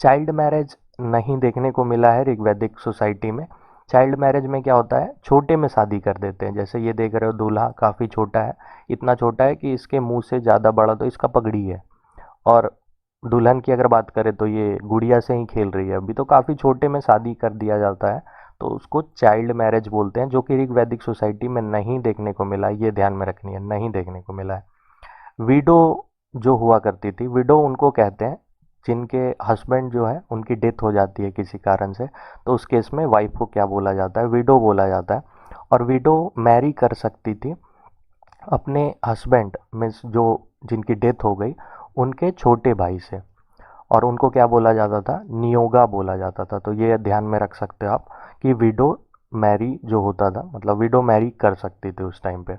चाइल्ड मैरिज नहीं देखने को मिला है ऋग्वैदिक सोसाइटी में। चाइल्ड मैरिज में क्या होता है, छोटे में शादी कर देते हैं। जैसे ये देख रहे हो, दूल्हा काफ़ी छोटा है, इतना छोटा है कि इसके मुंह से ज़्यादा बड़ा तो इसका पगड़ी है। और दुल्हन की अगर बात करें तो ये गुड़िया से ही खेल रही है अभी, तो काफ़ी छोटे में शादी कर दिया जाता है। तो उसको चाइल्ड मैरिज बोलते हैं, जो कि ऋग्वैदिक सोसाइटी में नहीं देखने को मिला, ये ध्यान में रखनी है, नहीं देखने को मिला है। विडो जो हुआ करती थी, विडो उनको कहते हैं जिनके हस्बैंड जो है उनकी डेथ हो जाती है किसी कारण से, तो उस केस में वाइफ को क्या बोला जाता है, विडो बोला जाता है। और विडो मैरी कर सकती थी अपने हस्बैंड मीन्स जो जिनकी डेथ हो गई उनके छोटे भाई से, और उनको क्या बोला जाता था, नियोगा बोला जाता था। तो ये ध्यान में रख सकते हो आप कि विडो मैरी जो होता था, मतलब विडो मैरी कर सकती थी उस टाइम पे।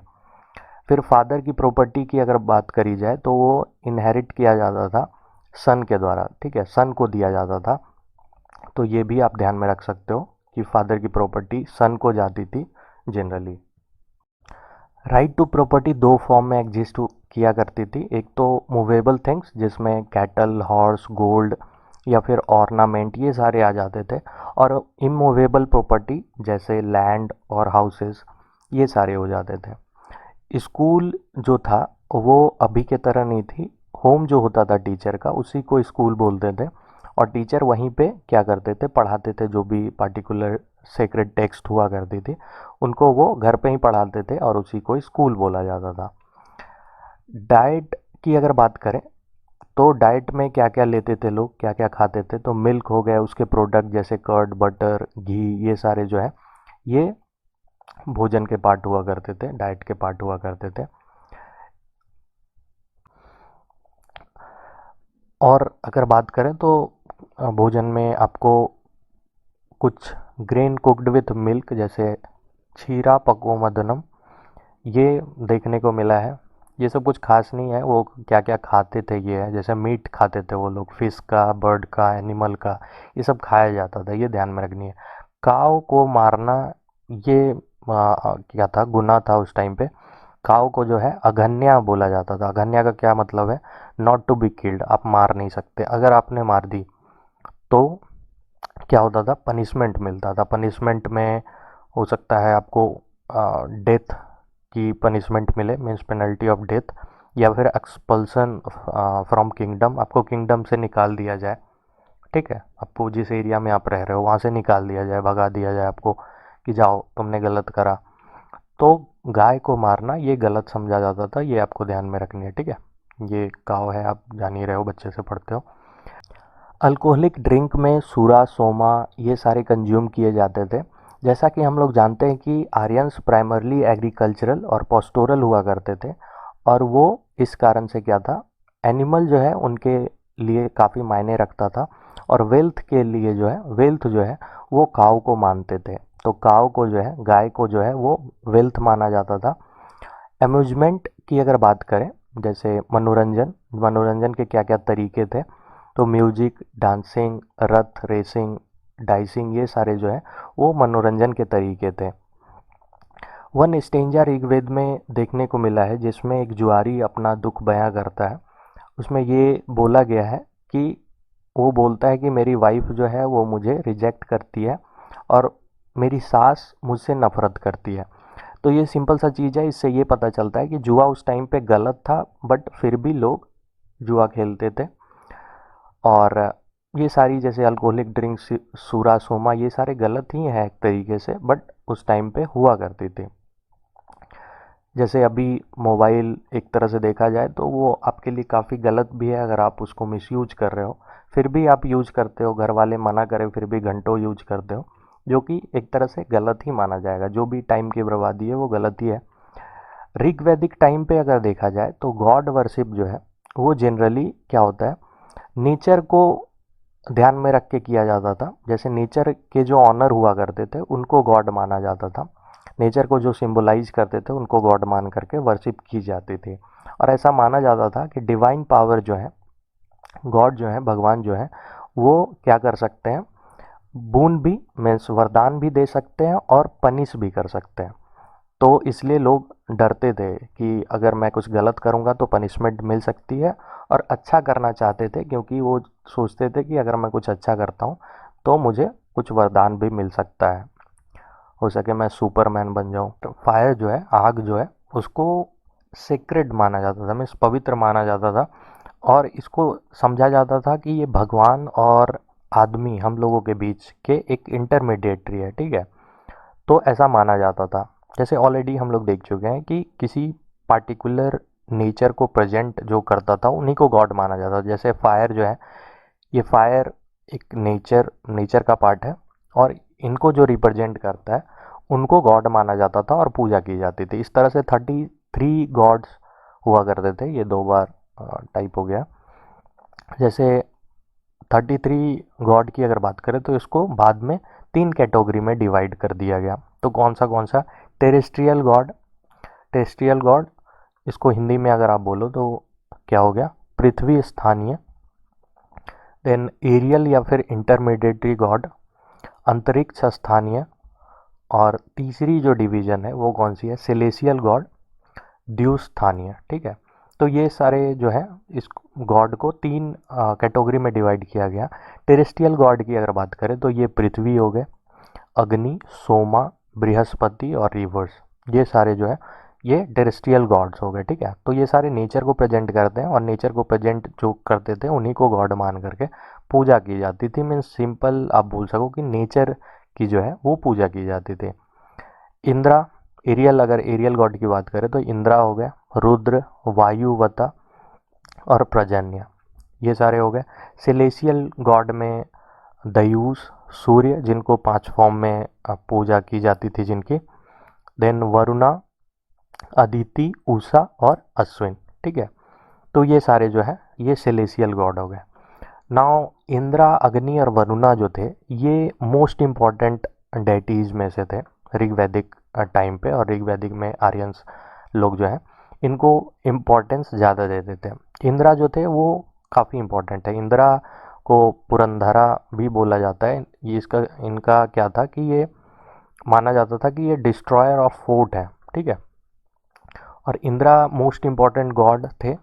फिर फादर की प्रॉपर्टी की अगर बात करी जाए तो वो इनहेरिट किया जाता था सन के द्वारा, ठीक है, सन को दिया जाता था। तो ये भी आप ध्यान में रख सकते हो कि फादर की प्रॉपर्टी सन को जाती थी जनरली। राइट टू प्रॉपर्टी दो फॉर्म में एग्जिस्ट किया करती थी। एक तो मूवेबल थिंग्स जिसमें कैटल, हॉर्स, गोल्ड या फिर ऑर्नामेंट, ये सारे आ जाते थे। और इमूवेबल प्रॉपर्टी जैसे लैंड और हाउसेस, ये सारे हो जाते थे। स्कूल जो था वो अभी के तरह नहीं थी। होम जो होता था टीचर का, उसी को स्कूल बोलते थे। और टीचर वहीं पे क्या करते थे, पढ़ाते थे, जो भी पार्टिकुलर सेक्रेड टेक्स्ट हुआ करती थी उनको वो घर पे ही पढ़ाते थे और उसी को स्कूल बोला जाता था। डाइट की अगर बात करें तो डाइट में क्या क्या लेते थे लोग, क्या क्या खाते थे, तो मिल्क हो गया, उसके प्रोडक्ट जैसे कर्ड, बटर, घी, ये सारे जो है ये भोजन के पार्ट हुआ करते थे, डाइट के पार्ट हुआ करते थे। और अगर बात करें तो भोजन में आपको कुछ ग्रेन कुक्ड विथ मिल्क जैसे क्षीरा पक्व मदनम ये देखने को मिला है। ये सब कुछ खास नहीं है, वो क्या क्या खाते थे ये है, जैसे मीट खाते थे वो लोग, फिश का, बर्ड का, एनिमल का, ये सब खाया जाता था, ये ध्यान में रखनी है। काव को मारना ये क्या था, गुनाह था उस टाइम पे। काव को जो है अघन्या बोला जाता था। अघन्या का क्या मतलब है, नॉट टू बी किल्ड, आप मार नहीं सकते। अगर आपने मार दी तो क्या होता था, पनिशमेंट मिलता था। पनिशमेंट में हो सकता है आपको डेथ की पनिशमेंट मिले, मीन्स पेनल्टी ऑफ डेथ, या फिर एक्सपल्सन फ्रॉम किंगडम, आपको किंगडम से निकाल दिया जाए। ठीक है, आपको जिस एरिया में आप रह रहे हो वहाँ से निकाल दिया जाए, भगा दिया जाए आपको कि जाओ तुमने गलत करा। तो गाय को मारना ये गलत समझा जाता था, ये आपको ध्यान में रखनी है। ठीक है, ये काव है, आप जान ही रहे हो, बच्चे से पढ़ते हो। अल्कोहलिक ड्रिंक में सूरा, सोमा ये सारे कंज्यूम किए जाते थे। जैसा कि हम लोग जानते हैं कि आर्यंस प्राइमरली एग्रीकल्चरल और पास्टोरल हुआ करते थे, और वो इस कारण से क्या था, एनिमल जो है उनके लिए काफ़ी मायने रखता था, और वेल्थ के लिए जो है, वेल्थ जो है वो काव को मानते थे। तो काव को जो है, गाय को जो है वो वेल्थ माना जाता था। अम्यूजमेंट की अगर बात करें, जैसे मनोरंजन, मनोरंजन के क्या क्या तरीके थे, तो म्यूजिक, डांसिंग, रथ रेसिंग, डाइसिंग, ये सारे जो है वो मनोरंजन के तरीके थे। वन स्टेंजा ऋग्वेद में देखने को मिला है, जिसमें एक जुआरी अपना दुख बयां करता है। उसमें ये बोला गया है कि वो बोलता है कि मेरी वाइफ जो है वो मुझे रिजेक्ट करती है और मेरी सास मुझसे नफरत करती है। तो ये सिंपल सा चीज़ है, इससे ये पता चलता है कि जुआ उस टाइम पे गलत था, बट फिर भी लोग जुआ खेलते थे। और ये सारी जैसे अल्कोहलिक ड्रिंक्स, सूरा, सोमा, ये सारे गलत ही हैं एक तरीके से, बट उस टाइम पे हुआ करती थी। जैसे अभी मोबाइल एक तरह से देखा जाए तो वो आपके लिए काफ़ी गलत भी है अगर आप उसको मिसयूज कर रहे हो, फिर भी आप यूज करते हो, घर वाले मना करें फिर भी घंटों यूज करते हो, जो कि एक तरह से गलत ही माना जाएगा। जो भी टाइम की बर्बादी है वो गलत ही है। ऋग्वैदिक टाइम पे अगर देखा जाए तो गॉड वर्शिप जो है वो जनरली क्या होता है, नेचर को ध्यान में रख के किया जाता था। जैसे नेचर के जो ऑनर हुआ करते थे उनको गॉड माना जाता था, नेचर को जो सिंबलाइज करते थे उनको गॉड मान करके वर्शिप की जाती थी। और ऐसा माना जाता था कि डिवाइन पावर जो है, गॉड जो है, भगवान जो है, वो क्या कर सकते हैं, बून भी, मीन्स वरदान भी दे सकते हैं और पनिश भी कर सकते हैं। तो इसलिए लोग डरते थे कि अगर मैं कुछ गलत करूंगा तो पनिशमेंट मिल सकती है, और अच्छा करना चाहते थे क्योंकि वो सोचते थे कि अगर मैं कुछ अच्छा करता हूँ तो मुझे कुछ वरदान भी मिल सकता है, हो सके मैं सुपरमैन बन जाऊँ। तो फायर जो है, आग जो है, उसको सेक्रेड माना जाता था, मीन्स पवित्र माना जाता था, और इसको समझा जाता था कि ये भगवान और आदमी, हम लोगों के बीच के एक इंटरमीडिएटरी है। ठीक है, तो ऐसा माना जाता था। जैसे ऑलरेडी हम लोग देख चुके हैं कि किसी पार्टिकुलर नेचर को प्रेजेंट जो करता था उन्हीं को गॉड माना जाता था। जैसे फायर जो है, ये फायर एक नेचर का पार्ट है, और इनको जो रिप्रेजेंट करता है उनको गॉड माना जाता था और पूजा की जाती थी। इस तरह से 33 गॉड्स हुआ करते थे, ये दो बार टाइप हो गया। जैसे 33 गॉड की अगर बात करें तो इसको बाद में 3 कैटेगरी में डिवाइड कर दिया गया। तो कौन सा, टेरेस्ट्रियल गॉड, टेरेस्ट्रियल गॉड, इसको हिंदी में अगर आप बोलो तो क्या हो गया, पृथ्वी स्थानीय। देन एरियल या फिर इंटरमीडिएटरी गॉड, अंतरिक्ष स्थानीय। और तीसरी जो डिवीजन है वो कौन सी है, सेलेसियल गॉड, द्यूस स्थानीय। ठीक है, तो ये सारे जो है इस गॉड को 3 कैटेगरी में डिवाइड किया गया। टेरेस्ट्रियल गॉड की अगर बात करें तो ये पृथ्वी हो गए, अग्नि, सोमा, बृहस्पति और रिवर्स, ये सारे जो है ये टेरेस्ट्रियल गॉड्स हो गए। ठीक है, तो ये सारे नेचर को प्रेजेंट करते हैं, और नेचर को प्रेजेंट जो करते थे उन्हीं को गॉड मान करके पूजा की जाती थी। मीन्स सिंपल आप बोल सको कि नेचर की जो है वो पूजा की जाती थी। इंद्रा, एरियल, अगर एरियल गॉड की बात करें तो इंद्रा हो गया, रुद्र, वायुवता और प्रजन्य, ये सारे हो गए। सेलेशियल गॉड में दयूस, सूर्य, जिनको 5 फॉर्म में पूजा की जाती थी जिनकी। देन वरुणा, अदिति, उषा और अश्विन, ठीक है। तो ये सारे जो है ये सेलेशियल गॉड हो गए। नाउ इंद्रा, अग्नि और वरुणा जो थे ये मोस्ट इम्पॉर्टेंट डेटीज में से थे ऋग्वैदिक टाइम पे, और ऋग्वैदिक में आर्यंस लोग जो है इनको इम्पोर्टेंस ज़्यादा देते थे। इंद्रा जो थे वो काफ़ी इम्पोर्टेंट है। इंद्रा को पुरंदरा भी बोला जाता है। ये इसका इनका क्या था कि ये माना जाता था कि ये डिस्ट्रॉयर ऑफ फोर्ट है, ठीक है। और इंद्रा मोस्ट इम्पॉर्टेंट गॉड थे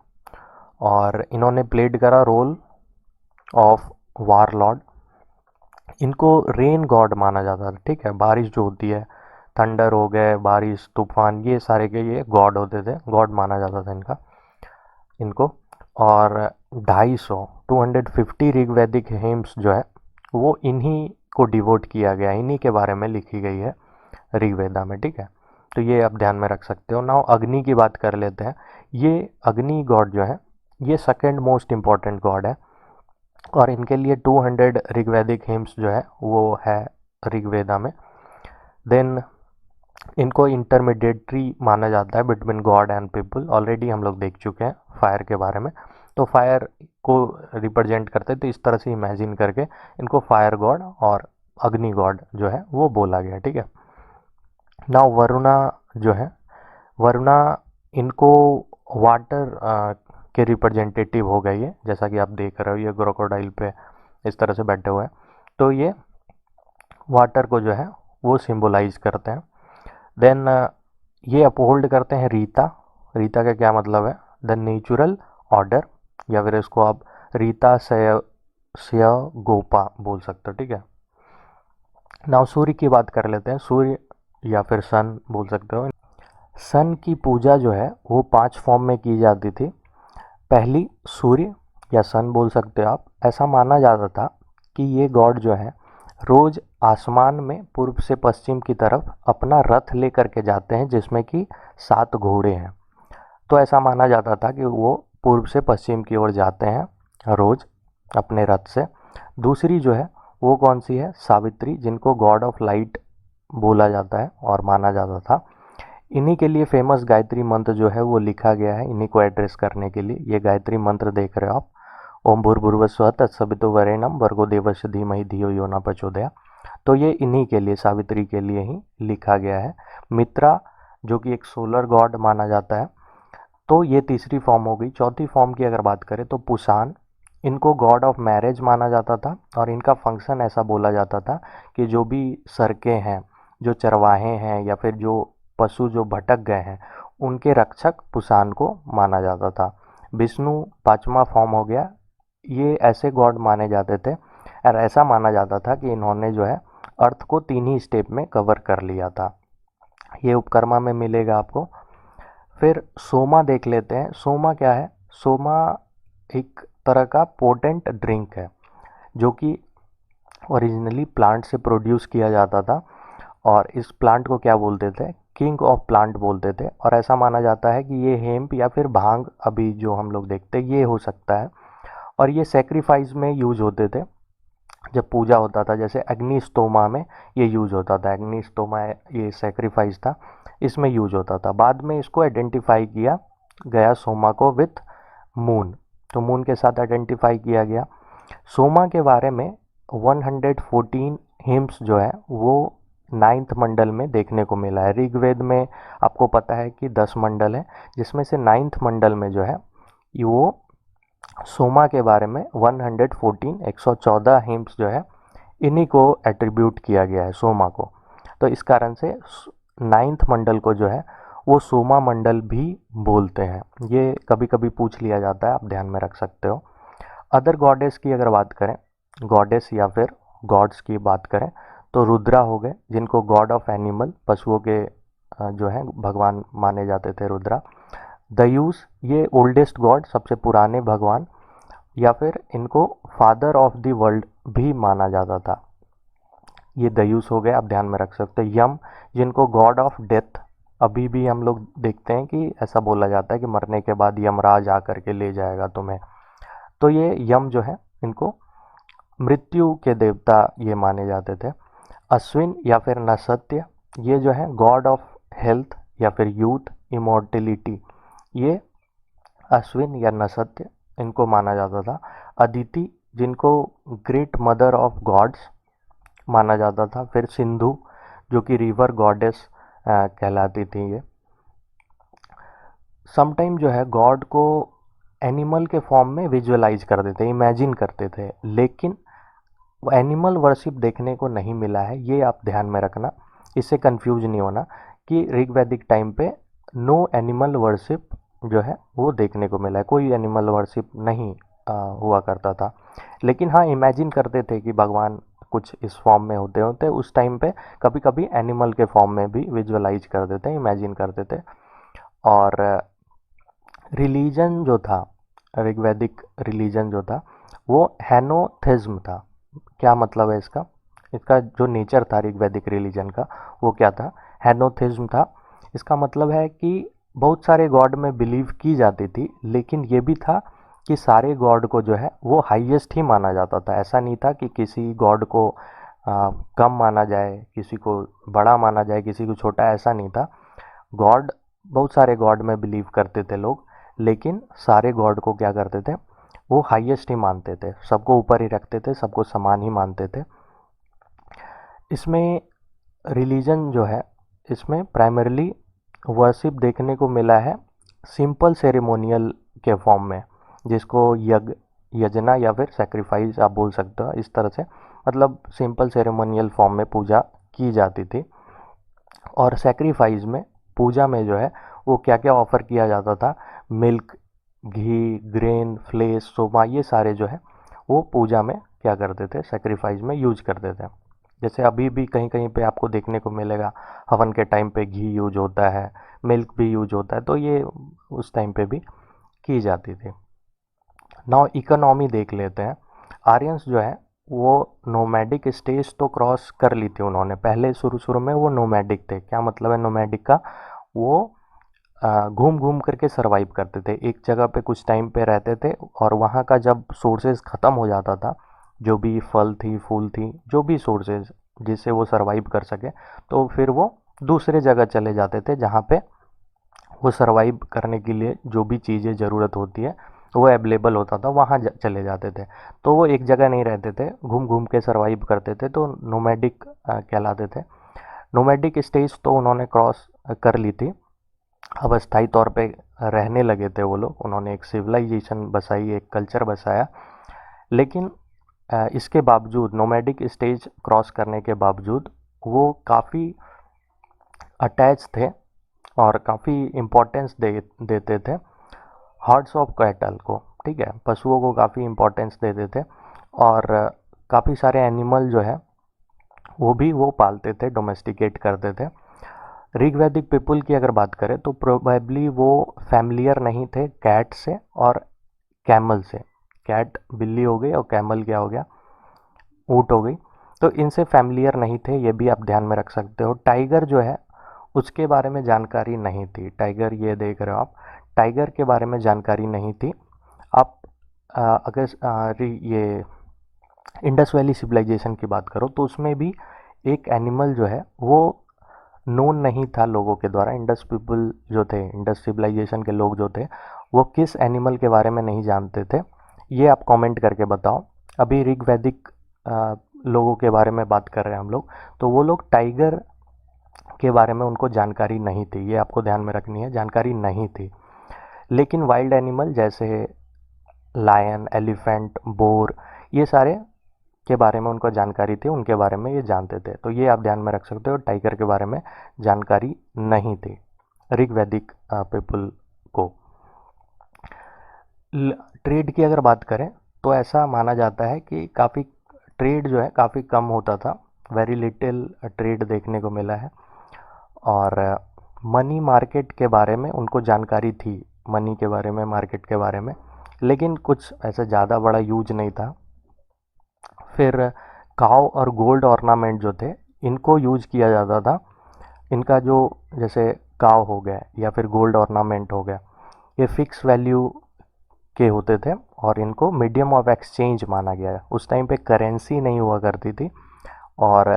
और इन्होंने प्लेड करा रोल ऑफ वार लॉर्ड। इनको रेन गॉड माना जाता था, ठीक है। बारिश जो होती है, थंडर हो गए, बारिश, तूफान, ये सारे के ये गॉड होते थे, गॉड माना जाता था इनको। और 250 ऋग्वैदिक हेम्स जो है वो इन्हीं को डिवोट किया गया, इन्हीं के बारे में लिखी गई है ऋग्वेदा में, ठीक है। तो ये आप ध्यान में रख सकते हो। नाउ अग्नि की बात कर लेते हैं। ये अग्नि गॉड जो है ये सेकंड मोस्ट इम्पॉर्टेंट गॉड है और इनके लिए 200 ऋग्वैदिक हिम्स जो है वो है ऋग्वेदा में। देन इनको इंटरमीडिएटरी माना जाता है between God and people. Already हम लोग देख चुके हैं फायर के बारे में। तो फायर को रिप्रेजेंट करते तो इस तरह से इमेजिन करके इनको फायर गॉड और अग्नि गॉड जो है वो बोला गया, ठीक है। नाउ वरुणा जो है, वरुणा इनको वाटर के रिप्रेजेंटेटिव हो गई है, जैसा कि आप देख रहे हो ये क्रोकोडाइल पे इस तरह से बैठे हुए हैं। तो ये वाटर को जो है वो सिंबलाइज करते हैं। देन ये अपहोल्ड करते हैं रीता। रीता का क्या मतलब है? द नेचुरल ऑर्डर, या फिर इसको आप रीता से गोपा बोल सकते हो, ठीक है। नाउ सूर्य की बात कर लेते हैं। सूर्य या फिर सन बोल सकते हो। सन की पूजा जो है वो 5 फॉर्म में की जाती थी। पहली, सूर्य या सन बोल सकते हो आप। ऐसा माना जाता था कि ये गॉड जो है रोज आसमान में पूर्व से पश्चिम की तरफ अपना रथ लेकर के जाते हैं जिसमें कि 7 घोड़े हैं। तो ऐसा माना जाता था कि वो पूर्व से पश्चिम की ओर जाते हैं रोज अपने रथ से। दूसरी जो है वो कौन सी है? सावित्री, जिनको गॉड ऑफ लाइट बोला जाता है और माना जाता था। इन्हीं के लिए फेमस गायत्री मंत्र जो है वो लिखा गया है इन्हीं को एड्रेस करने के लिए। ये गायत्री मंत्र देख रहे हो आप, ओम भूर्भुवस्सुवः तत्सवितुर्वरेण्यं भर्गो देवस्य धीमहि धियो यो न प्रचोदयात्। तो ये इन्हीं के लिए, सावित्री के लिए ही लिखा गया है। मित्रा जो कि एक सोलर गॉड माना जाता है। तो ये तीसरी फॉर्म हो गई। चौथी फॉर्म की अगर बात करें तो पुसान, इनको गॉड ऑफ मैरिज माना जाता था और इनका फंक्शन ऐसा बोला जाता था कि जो भी सरके हैं, जो चरवाहे हैं या फिर जो पशु जो भटक गए हैं, उनके रक्षक पुसान को माना जाता था। विष्णु 5वां फॉर्म हो गया। ये ऐसे गॉड माने जाते थे और ऐसा माना जाता था कि इन्होंने जो है अर्थ को 3 ही स्टेप में कवर कर लिया था। ये उपकर्मा में मिलेगा आपको। फिर सोमा देख लेते हैं। सोमा क्या है? सोमा एक तरह का पोटेंट ड्रिंक है जो कि ओरिजिनली प्लांट से प्रोड्यूस किया जाता था और इस प्लांट को क्या बोलते थे? किंग ऑफ प्लांट बोलते थे। और ऐसा माना जाता है कि ये हेम्प या फिर भांग अभी जो हम लोग देखते हैं ये हो सकता है। और ये सेक्रीफाइस में यूज होते थे जब पूजा होता था, जैसे अग्निस्तोमा में ये यूज होता था। अग्निस्तोमा ये सेक्रीफाइस था, इसमें यूज होता था। बाद में इसको आइडेंटिफाई किया गया सोमा को विथ मून, तो मून के साथ आइडेंटिफाई किया गया। सोमा के बारे में 114 हिम्स जो है वो 9th मंडल में देखने को मिला है। ऋग्वेद में आपको पता है कि 10 मंडल है, जिसमें से 9th मंडल में जो है वो सोमा के बारे में 114 हिम्स जो है इन्हीं को एट्रीब्यूट किया गया है सोमा को। तो इस कारण से 9th मंडल को जो है वो सोमा मंडल भी बोलते हैं। ये कभी कभी पूछ लिया जाता है, आप ध्यान में रख सकते हो। अदर गॉडेस की अगर बात करें, गॉडेस या फिर गॉड्स की बात करें तो रुद्रा हो गए, जिनको गॉड ऑफ एनिमल, पशुओं के जो है भगवान माने जाते थे रुद्रा। दयूस, ये ओल्डेस्ट गॉड, सबसे पुराने भगवान, या फिर इनको फादर ऑफ द वर्ल्ड भी माना जाता था। ये दयूस हो गए, आप ध्यान में रख सकते हैं। यम, जिनको गॉड ऑफ डेथ, अभी भी हम लोग देखते हैं कि ऐसा बोला जाता है कि मरने के बाद यमराज आकर के ले जाएगा तुम्हें। तो ये यम जो है, इनको मृत्यु के देवता ये माने जाते थे। अश्विन या फिर नसत्य, ये जो है गॉड ऑफ हेल्थ या फिर यूथ, इमोर्टिलिटी, ये अश्विन या नसत्य इनको माना जाता था। अदिति, जिनको ग्रेट मदर ऑफ गॉड्स माना जाता था। फिर सिंधु, जो कि रिवर गॉडेस कहलाती थी। ये समटाइम जो है गॉड को एनिमल के फॉर्म में विजुअलाइज करते थे, इमेजिन करते थे, लेकिन एनिमल वर्शिप देखने को नहीं मिला है। ये आप ध्यान में रखना, इससे कंफ्यूज नहीं होना कि ऋग्वैदिक टाइम पे नो एनिमल वर्शिप जो है वो देखने को मिला है। कोई एनिमल वर्शिप नहीं हुआ करता था। लेकिन हाँ, इमेजिन करते थे कि भगवान कुछ इस फॉर्म में होते होते उस टाइम पे कभी कभी एनिमल के फॉर्म में भी विजुअलाइज कर देते, इमेजिन करते थे। और रिलीजन जो था, ऋग्वैदिक रिलीजन जो था, वो हैनोथिज्म था। क्या मतलब है इसका? इसका जो नेचर था ऋग्वैदिक रिलीजन का, वो क्या था? हैनोथिज्म था। इसका मतलब है कि बहुत सारे गॉड में बिलीव की जाती थी, लेकिन ये भी था कि सारे गॉड को जो है वो हाईएस्ट ही माना जाता था। ऐसा नहीं था कि किसी गॉड को कम माना जाए, किसी को बड़ा माना जाए, किसी को छोटा, ऐसा नहीं था। गॉड, बहुत सारे गॉड में बिलीव करते थे लोग, लेकिन सारे गॉड को क्या करते थे, वो हाईएस्ट ही मानते थे, सबको ऊपर ही रखते थे, सबको समान ही मानते थे। इसमें रिलीजन जो है, इसमें प्राइमरली वर्शिप देखने को मिला है सिंपल सेरेमोनियल के फॉर्म में, जिसको यज्ञ, यजना या फिर सेक्रीफाइस आप बोल सकते हो इस तरह से। मतलब सिंपल सेरेमोनियल फॉर्म में पूजा की जाती थी। और सेक्रीफाइस में, पूजा में जो है वो क्या क्या ऑफर किया जाता था? मिल्क, घी, ग्रेन, फ्लेस, सोमा, ये सारे जो है वो पूजा में क्या करते थे, सेक्रीफाइस में यूज करते थे। जैसे अभी भी कहीं कहीं पे आपको देखने को मिलेगा, हवन के टाइम पे घी यूज होता है, मिल्क भी यूज होता है, तो ये उस टाइम पे भी की जाती थी। नाउ इकोनॉमी देख लेते हैं। आर्यंस जो है वो नोमैडिक स्टेज तो क्रॉस कर ली थी उन्होंने। पहले शुरू शुरू में वो नोमैडिक थे। क्या मतलब है नोमैडिक का? वो घूम घूम करके सरवाइव करते थे, एक जगह पे कुछ टाइम पे रहते थे, और वहाँ का जब सोर्सेज ख़त्म हो जाता था, जो भी फल थी, फूल थी, जो भी सोर्सेज जिससे वो सरवाइव कर सके, तो फिर वो दूसरे जगह चले जाते थे जहाँ पे वो सरवाइव करने के लिए जो भी चीज़ें ज़रूरत होती है वो अवेलेबल होता था, वहाँ चले जाते थे। तो वो एक जगह नहीं रहते थे, घूम घूम के सरवाइव करते थे, तो नोमैडिक कहलाते थे। नोमैडिक स्टेज तो उन्होंने क्रॉस कर ली थी। अब अस्थायी तौर पे रहने लगे थे वो लोग, उन्होंने एक सिविलाइजेशन बसाई, एक कल्चर बसाया। लेकिन इसके बावजूद, नोमैडिक स्टेज क्रॉस करने के बावजूद, वो काफ़ी अटैच थे और काफ़ी इम्पोर्टेंस देते थे हर्ड्स ऑफ कैटल को। ठीक है, पशुओं को काफ़ी इम्पोर्टेंस देते थे, और काफ़ी सारे एनिमल जो है वो भी वो पालते थे, डोमेस्टिकेट करते थे। ऋग्वैदिक पीपल की अगर बात करें तो प्रोबेबली वो फैमिलियर नहीं थे कैट से और कैमल से। कैट बिल्ली हो गई और कैमल क्या हो गया, ऊँट हो गई। तो इनसे फैमिलियर नहीं थे, ये भी आप ध्यान में रख सकते हो। टाइगर जो है उसके बारे में जानकारी नहीं थी। टाइगर ये देख रहे हो आप, टाइगर के बारे में जानकारी नहीं थी। आप अगर ये इंडस वैली सिविलाइजेशन की बात करो तो उसमें भी एक एनिमल जो है वो नोन नहीं था लोगों के द्वारा। इंडस पीपल जो थे, इंडस सिविलाइजेशन के लोग जो थे, वो किस एनिमल के बारे में नहीं जानते थे, ये आप कमेंट करके बताओ। अभी ऋग्वैदिक लोगों के बारे में बात कर रहे हैं हम लोग, तो वो लोग टाइगर के बारे में उनको जानकारी नहीं थी, ये आपको ध्यान में रखनी है, जानकारी नहीं थी। लेकिन वाइल्ड एनिमल जैसे लायन, एलिफेंट, बोर, ये सारे के बारे में उनको जानकारी थी, उनके बारे में ये जानते थे। तो ये आप ध्यान में रख सकते हो, टाइगर के बारे में जानकारी नहीं थी ऋग्वैदिक पीपल को। ट्रेड की अगर बात करें तो ऐसा माना जाता है कि काफ़ी ट्रेड जो है काफ़ी कम होता था, वेरी लिटिल ट्रेड देखने को मिला है। और मनी मार्केट के बारे में उनको जानकारी थी, मनी के बारे में, मार्केट के बारे में, लेकिन कुछ ऐसे ज़्यादा बड़ा यूज नहीं था। फिर काव और गोल्ड ऑर्नामेंट जो थे इनको यूज किया जाता था। इनका जो जैसे काव हो गया या फिर गोल्ड ऑर्नामेंट हो गया, ये फिक्स वैल्यू के होते थे और इनको मीडियम ऑफ एक्सचेंज माना गया है। उस टाइम पे करेंसी नहीं हुआ करती थी और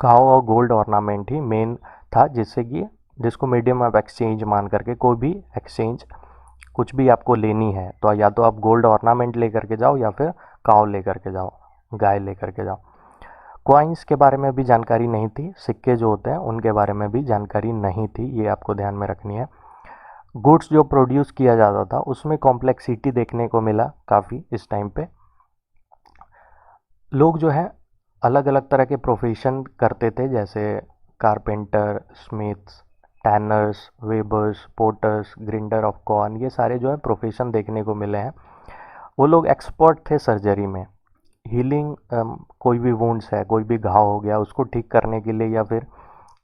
काव और गोल्ड ऑर्नामेंट ही मेन था, जिससे कि जिसको मीडियम ऑफ एक्सचेंज मान करके कोई भी एक्सचेंज कुछ भी आपको लेनी है तो या तो आप गोल्ड ऑर्नामेंट लेकर के जाओ या फिर काव लेकर के जाओ, गाय लेकर के जाओ। कॉइन्स के बारे में भी जानकारी नहीं थी, सिक्के जो होते हैं उनके बारे में भी जानकारी नहीं थी, ये आपको ध्यान में रखनी है। गुड्स जो प्रोड्यूस किया जाता था उसमें कॉम्प्लेक्सिटी देखने को मिला काफ़ी इस टाइम पे। लोग जो है अलग अलग तरह के प्रोफेशन करते थे, जैसे carpenter, Smiths, tanners, Weber's, porters, grinder of corn, ये सारे जो है प्रोफेशन देखने को मिले हैं। वो लोग एक्सपर्ट थे सर्जरी में। हीलिंग, कोई भी वुंड्स है, कोई भी घाव हो गया उसको ठीक करने के लिए, या फिर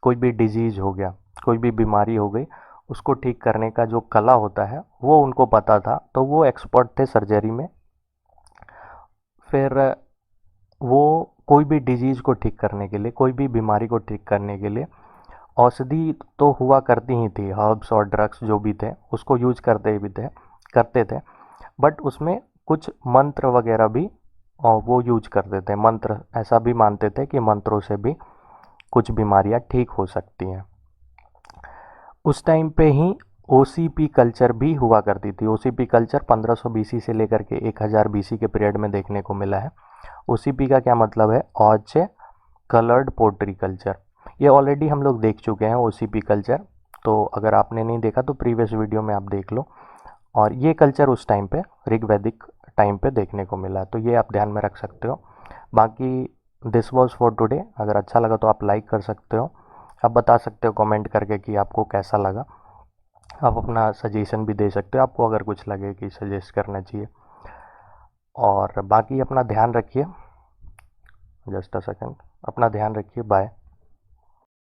कोई भी डिजीज हो गया, कोई भी बीमारी हो गई, उसको ठीक करने का जो कला होता है वो उनको पता था, तो वो एक्सपर्ट थे सर्जरी में। फिर वो कोई भी डिजीज़ को ठीक करने के लिए, कोई भी बीमारी को ठीक करने के लिए औषधि तो हुआ करती ही थी, हर्ब्स और ड्रग्स जो भी थे उसको यूज करते थे। बट उसमें कुछ मंत्र वगैरह भी और वो यूज करते थे। मंत्र ऐसा भी मानते थे कि मंत्रों से भी कुछ बीमारियां ठीक हो सकती हैं। उस टाइम पे ही ओसीपी कल्चर भी हुआ करती थी। ओसीपी कल्चर 1500 बीसी से लेकर के 1000 बीसी के पीरियड में देखने को मिला है। ओसीपी का क्या मतलब है? ऑज कलर्ड पोट्री कल्चर। ये ऑलरेडी हम लोग देख चुके हैं ओसीपी कल्चर, तो अगर आपने नहीं देखा तो प्रीवियस वीडियो में आप देख लो। और ये कल्चर उस टाइम पे ऋग्वैदिक टाइम पे देखने को मिला, तो ये आप ध्यान में रख सकते हो। बाकी दिस वॉज फॉर टुडे। अगर अच्छा लगा तो आप लाइक कर सकते हो, आप बता सकते हो कमेंट करके कि आपको कैसा लगा। आप अपना सजेशन भी दे सकते हो, आपको अगर कुछ लगे कि सजेस्ट करना चाहिए। और बाकी अपना ध्यान रखिए। जस्ट अ सेकेंड, अपना ध्यान रखिए। बाय।